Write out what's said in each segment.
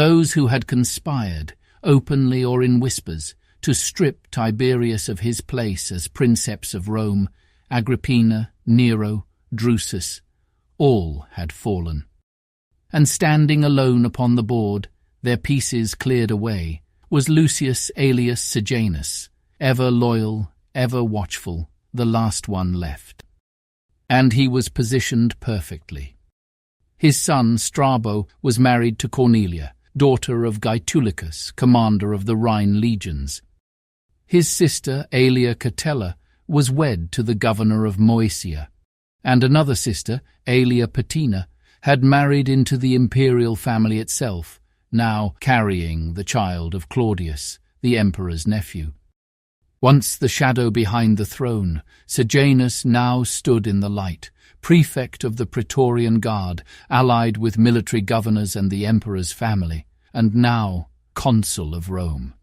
those who had conspired, openly or in whispers, to strip Tiberius of his place as princeps of Rome, Agrippina, Nero, Drusus, all had fallen. And standing alone upon the board, their pieces cleared away, was Lucius Aelius Sejanus, ever loyal, ever watchful, the last one left. And he was positioned perfectly. His son Strabo was married to Cornelia, daughter of Gaetulicus, commander of the Rhine legions. His sister Aelia Catella was wed to the governor of Moesia, and another sister, Aelia Paetina, had married into the imperial family itself, now carrying the child of Claudius, the emperor's nephew. Once the shadow behind the throne, Sejanus now stood in the light, prefect of the Praetorian Guard, allied with military governors and the emperor's family, and now consul of Rome.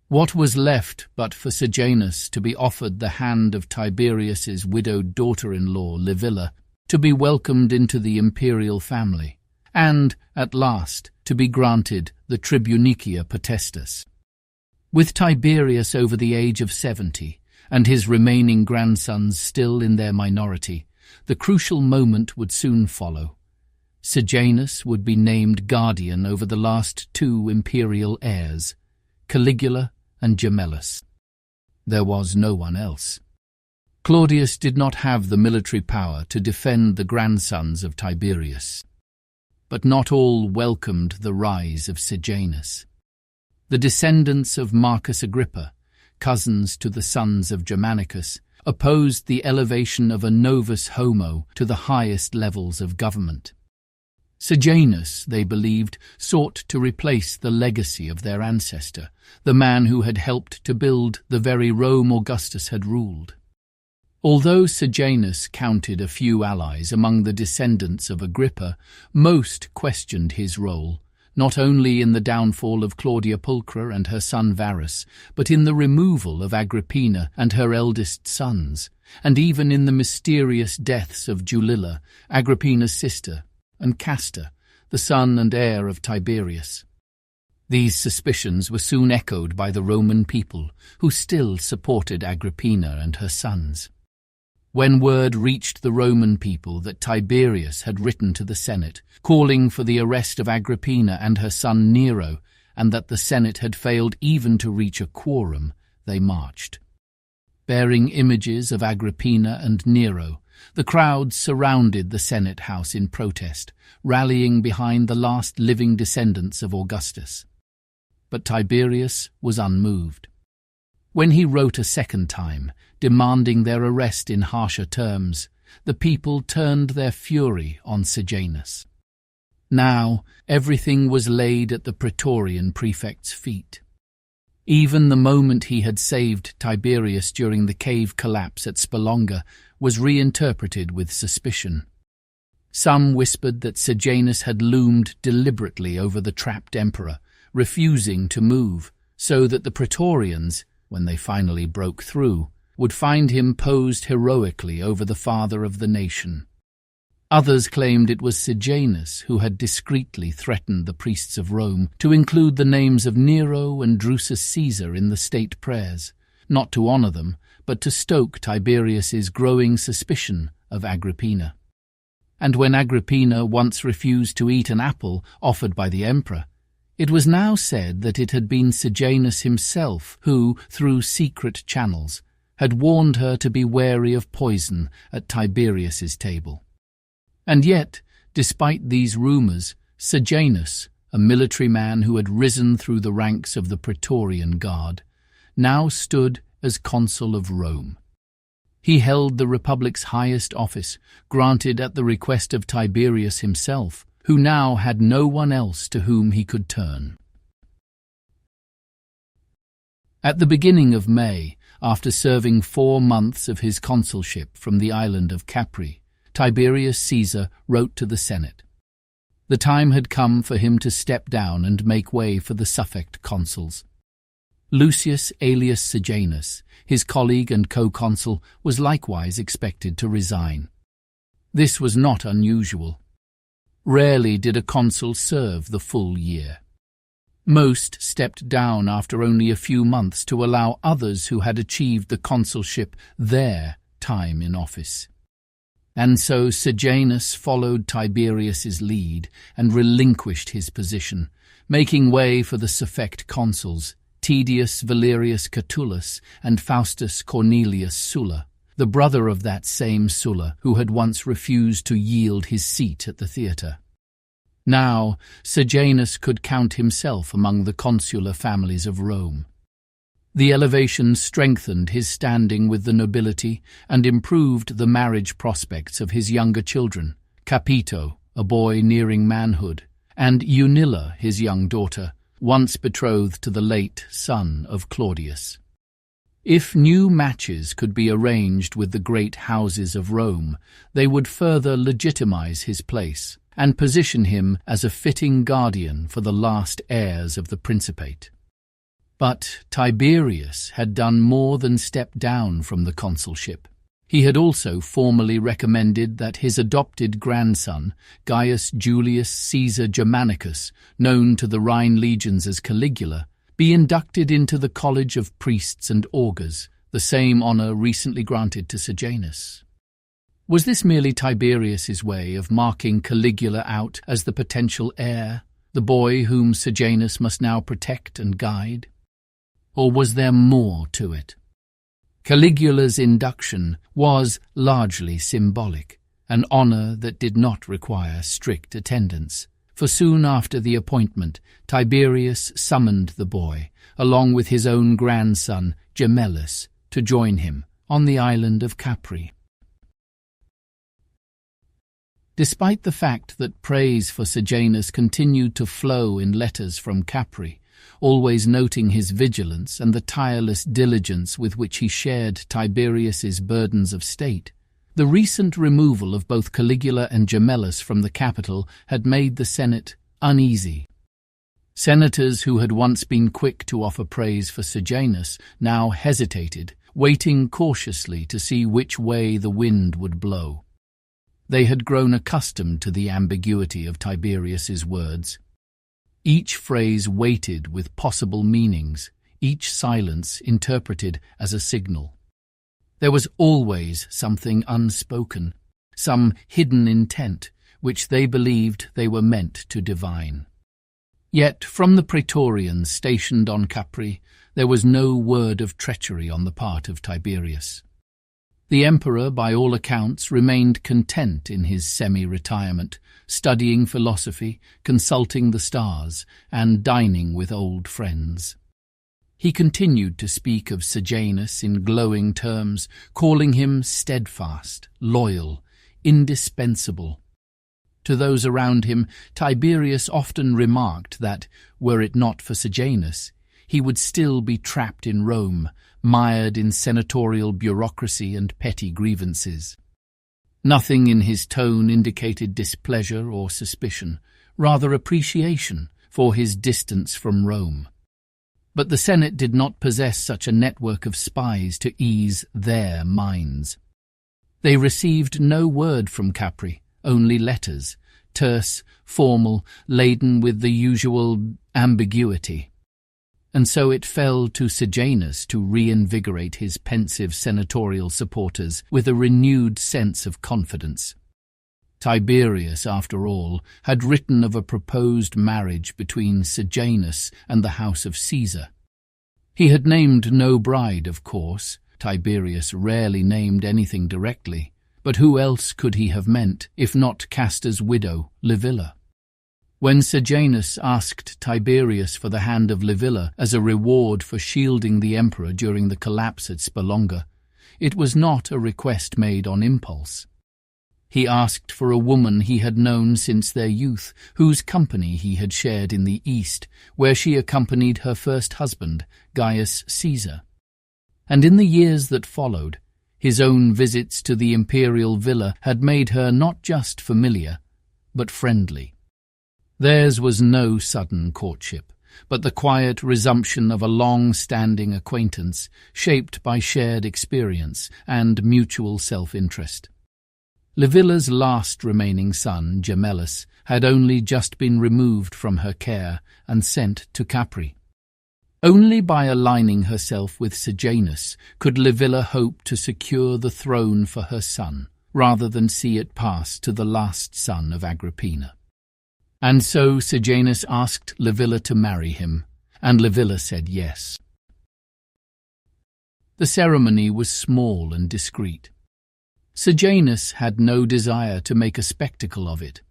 What was left but for Sejanus to be offered the hand of Tiberius's widowed daughter-in-law, Livilla, to be welcomed into the imperial family, and, at last, to be granted the Tribinicia Potaestas. With Tiberius over the age of 70, and his remaining grandsons still in their minority, the crucial moment would soon follow. Sejanus would be named guardian over the last two imperial heirs, Caligula and Gemellus. There was no one else. Claudius did not have the military power to defend the grandsons of Tiberius. But not all welcomed the rise of Sejanus. The descendants of Marcus Agrippa, cousins to the sons of Germanicus, opposed the elevation of a novus homo to the highest levels of government. Sejanus, they believed, sought to replace the legacy of their ancestor, the man who had helped to build the very Rome Augustus had ruled. Although Sejanus counted a few allies among the descendants of Agrippa, most questioned his role, not only in the downfall of Claudia Pulchra and her son Varus, but in the removal of Agrippina and her eldest sons, and even in the mysterious deaths of Julilla, Agrippina's sister, and Castor, the son and heir of Tiberius. These suspicions were soon echoed by the Roman people, who still supported Agrippina and her sons. When word reached the Roman people that Tiberius had written to the Senate, calling for the arrest of Agrippina and her son Nero, and that the Senate had failed even to reach a quorum, they marched. Bearing images of Agrippina and Nero, the crowd surrounded the Senate house in protest, rallying behind the last living descendants of Augustus. But Tiberius was unmoved. When he wrote a second time, demanding their arrest in harsher terms, the people turned their fury on Sejanus. Now everything was laid at the Praetorian prefect's feet. Even the moment he had saved Tiberius during the cave collapse at Spelonga was reinterpreted with suspicion. Some whispered that Sejanus had loomed deliberately over the trapped emperor, refusing to move, so that the Praetorians, when they finally broke through, would find him posed heroically over the father of the nation. Others claimed it was Sejanus who had discreetly threatened the priests of Rome to include the names of Nero and Drusus Caesar in the state prayers, not to honor them, but to stoke Tiberius's growing suspicion of Agrippina. And when Agrippina once refused to eat an apple offered by the emperor, it was now said that it had been Sejanus himself who, through secret channels, had warned her to be wary of poison at Tiberius's table. And yet, despite these rumors, Sejanus, a military man who had risen through the ranks of the Praetorian Guard, now stood as consul of Rome. He held the Republic's highest office, granted at the request of Tiberius himself, who now had no one else to whom he could turn. At the beginning of May, after serving 4 months of his consulship from the island of Capri, Tiberius Caesar wrote to the Senate. The time had come for him to step down and make way for the suffect consuls. Lucius Aelius Sejanus, his colleague and co-consul, was likewise expected to resign. This was not unusual. Rarely did a consul serve the full year. Most stepped down after only a few months to allow others who had achieved the consulship their time in office. And so Sejanus followed Tiberius's lead and relinquished his position, making way for the suffect consuls, Tedius Valerius Catulus and Faustus Cornelius Sulla, the brother of that same Sulla who had once refused to yield his seat at the theatre. Now Sejanus could count himself among the consular families of Rome. The elevation strengthened his standing with the nobility and improved the marriage prospects of his younger children, Capito, a boy nearing manhood, and Unilla, his young daughter, once betrothed to the late son of Claudius. If new matches could be arranged with the great houses of Rome, they would further legitimize his place and position him as a fitting guardian for the last heirs of the Principate. But Tiberius had done more than step down from the consulship. He had also formally recommended that his adopted grandson, Gaius Julius Caesar Germanicus, known to the Rhine legions as Caligula, be inducted into the College of Priests and Augurs, the same honour recently granted to Sejanus. Was this merely Tiberius's way of marking Caligula out as the potential heir, the boy whom Sejanus must now protect and guide? Or was there more to it? Caligula's induction was largely symbolic, an honour that did not require strict attendance, for soon after the appointment Tiberius summoned the boy, along with his own grandson Gemellus, to join him on the island of Capri. Despite the fact that praise for Sejanus continued to flow in letters from Capri, always noting his vigilance and the tireless diligence with which he shared Tiberius's burdens of state, the recent removal of both Caligula and Gemellus from the capital had made the Senate uneasy. Senators who had once been quick to offer praise for Sejanus now hesitated, waiting cautiously to see which way the wind would blow. They had grown accustomed to the ambiguity of Tiberius's words. Each phrase weighted with possible meanings, each silence interpreted as a signal. There was always something unspoken, some hidden intent, which they believed they were meant to divine. Yet from the praetorians stationed on Capri, there was no word of treachery on the part of Tiberius. The emperor, by all accounts, remained content in his semi-retirement, studying philosophy, consulting the stars, and dining with old friends. He continued to speak of Sejanus in glowing terms, calling him steadfast, loyal, indispensable. To those around him, Tiberius often remarked that, were it not for Sejanus, he would still be trapped in Rome, mired in senatorial bureaucracy and petty grievances. Nothing in his tone indicated displeasure or suspicion, rather appreciation for his distance from Rome. But the Senate did not possess such a network of spies to ease their minds. They received no word from Capri, only letters, terse, formal, laden with the usual ambiguity. And so it fell to Sejanus to reinvigorate his pensive senatorial supporters with a renewed sense of confidence. Tiberius, after all, had written of a proposed marriage between Sejanus and the house of Caesar. He had named no bride, of course. Tiberius rarely named anything directly, but who else could he have meant, if not Castor's widow, Livilla? When Sejanus asked Tiberius for the hand of Livilla as a reward for shielding the emperor during the collapse at Spelonga, it was not a request made on impulse. He asked for a woman he had known since their youth, whose company he had shared in the East, where she accompanied her first husband, Gaius Caesar. And in the years that followed, his own visits to the imperial villa had made her not just familiar, but friendly. Theirs was no sudden courtship, but the quiet resumption of a long-standing acquaintance, shaped by shared experience and mutual self-interest. Livilla's last remaining son, Gemellus, had only just been removed from her care and sent to Capri. Only by aligning herself with Sejanus could Livilla hope to secure the throne for her son, rather than see it pass to the last son of Agrippina. And so Sejanus asked Livilla to marry him, and Livilla said yes. The ceremony was small and discreet. Sejanus had no desire to make a spectacle of it.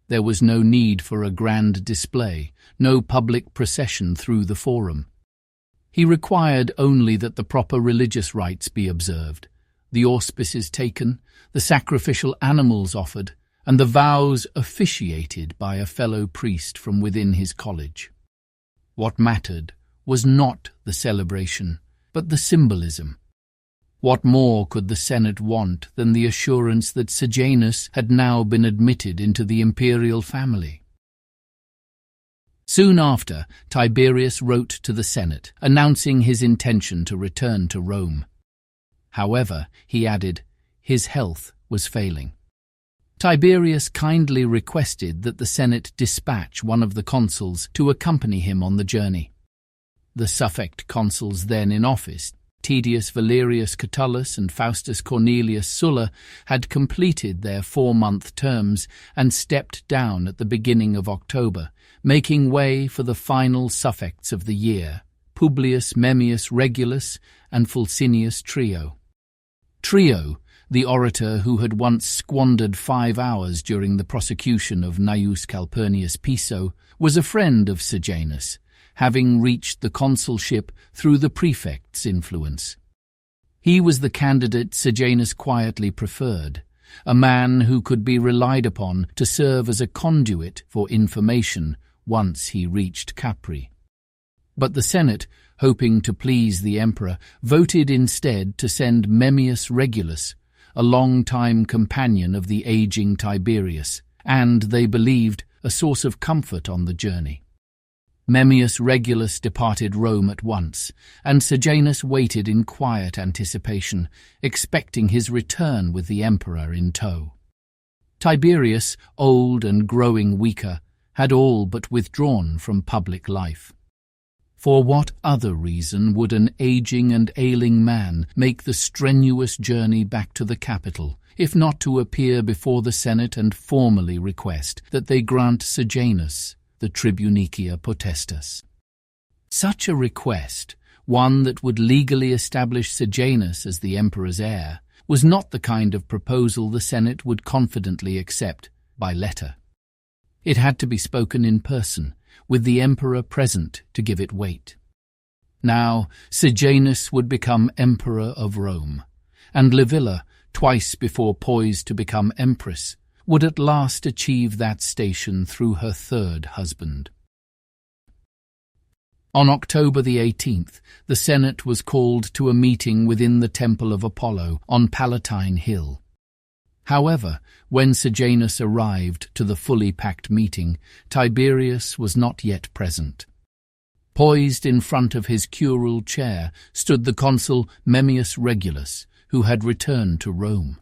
There was no need for a grand display, no public procession through the forum. He required only that the proper religious rites be observed, the auspices taken, the sacrificial animals offered, and the vows officiated by a fellow priest from within his college. What mattered was not the celebration, but the symbolism. What more could the Senate want than the assurance that Sejanus had now been admitted into the imperial family? Soon after, Tiberius wrote to the Senate, announcing his intention to return to Rome. However, he added, his health was failing. Tiberius kindly requested that the Senate dispatch one of the consuls to accompany him on the journey. The suffect consuls then in office, Tedius Valerius Catullus and Faustus Cornelius Sulla, had completed their 4-month terms and stepped down at the beginning of October, making way for the final suffects of the year, Publius Memmius Regulus and Fulcinius Trio. Trio, the orator who had once squandered 5 hours during the prosecution of Gnaeus Calpurnius Piso, was a friend of Sejanus, having reached the consulship through the prefect's influence. He was the candidate Sejanus quietly preferred, a man who could be relied upon to serve as a conduit for information once he reached Capri. But the Senate, hoping to please the emperor, voted instead to send Memmius Regulus, a long-time companion of the aging Tiberius, and, they believed, a source of comfort on the journey. Memmius Regulus departed Rome at once, and Sejanus waited in quiet anticipation, expecting his return with the emperor in tow. Tiberius, old and growing weaker, had all but withdrawn from public life. For what other reason would an aging and ailing man make the strenuous journey back to the capital, if not to appear before the Senate and formally request that they grant Sejanus the Tribinicia Potaestas? Such a request, one that would legally establish Sejanus as the emperor's heir, was not the kind of proposal the Senate would confidently accept by letter. It had to be spoken in person, with the emperor present to give it weight. Now Sejanus would become emperor of Rome, and Livilla, twice before poised to become empress, would at last achieve that station through her third husband. On October the 18th, the Senate was called to a meeting within the Temple of Apollo on Palatine Hill. However, when Sejanus arrived to the fully packed meeting, Tiberius was not yet present. Poised in front of his curule chair stood the consul Memmius Regulus, who had returned to Rome.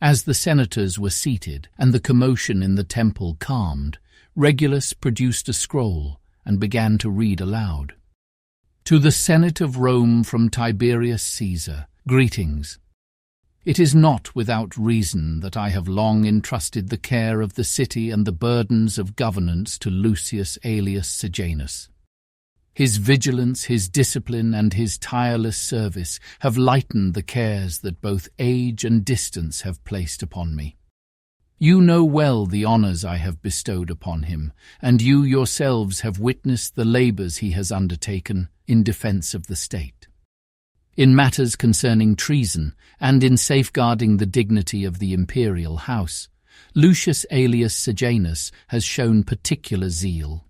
As the senators were seated and the commotion in the temple calmed, Regulus produced a scroll and began to read aloud. To the Senate of Rome from Tiberius Caesar, greetings. It is not without reason that I have long entrusted the care of the city and the burdens of governance to Lucius Aelius Sejanus. His vigilance, his discipline, and his tireless service have lightened the cares that both age and distance have placed upon me. You know well the honours I have bestowed upon him, and you yourselves have witnessed the labours he has undertaken in defence of the state. In matters concerning treason, and in safeguarding the dignity of the imperial house, Lucius Aelius Sejanus has shown particular zeal.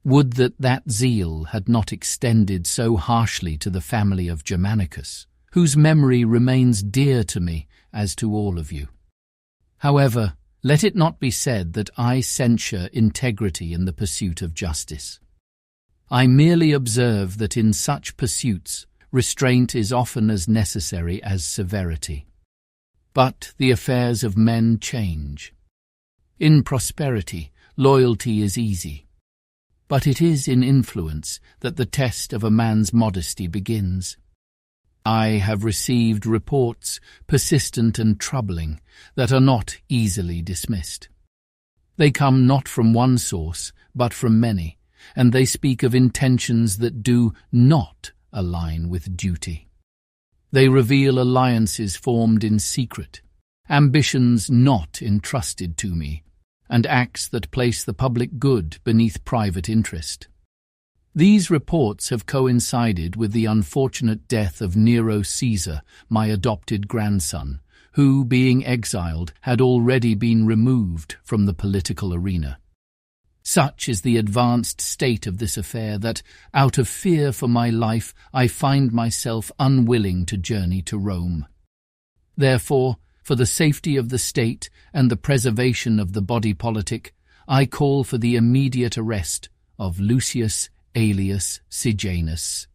Would that zeal had not extended so harshly to the family of Germanicus, whose memory remains dear to me as to all of you. However, let it not be said that I censure integrity in the pursuit of justice. I merely observe that in such pursuits, restraint is often as necessary as severity. But the affairs of men change. In prosperity, loyalty is easy. But it is in influence that the test of a man's modesty begins. I have received reports, persistent and troubling, that are not easily dismissed. They come not from one source, but from many, and they speak of intentions that do not align with duty. They reveal alliances formed in secret, ambitions not entrusted to me, and acts that place the public good beneath private interest. These reports have coincided with the unfortunate death of Nero Caesar, my adopted grandson, who, being exiled, had already been removed from the political arena. Such is the advanced state of this affair that, out of fear for my life, I find myself unwilling to journey to Rome. Therefore, for the safety of the state and the preservation of the body politic, I call for the immediate arrest of Lucius Aelius Sejanus.